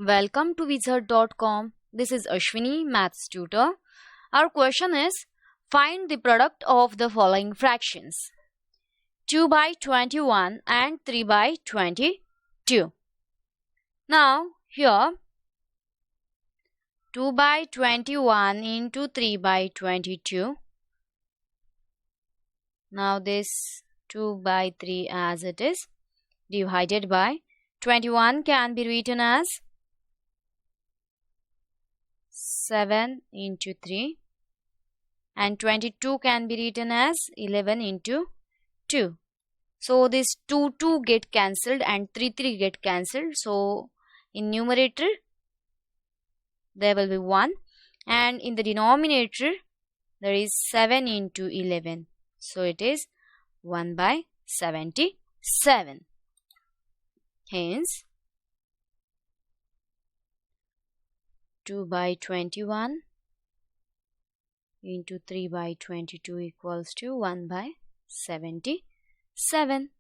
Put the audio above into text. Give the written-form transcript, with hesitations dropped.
Welcome to Wizard.com. This is Ashwini, Maths tutor. Our question is, find the product of the following fractions: 2 by 21 and 3 by 22. Now, here 2 by 21 into 3 by 22. Now this 2 by 3 as it is, divided by 21 can be written as 7 into 3 and 22 can be written as 11 into 2. So this 2 get cancelled and 3 get cancelled. So in numerator there will be 1 and in the denominator there is 7 into 11. So it is 1 by 77. Hence 2 by 21 into 3 by 22 equals to 1 by 77.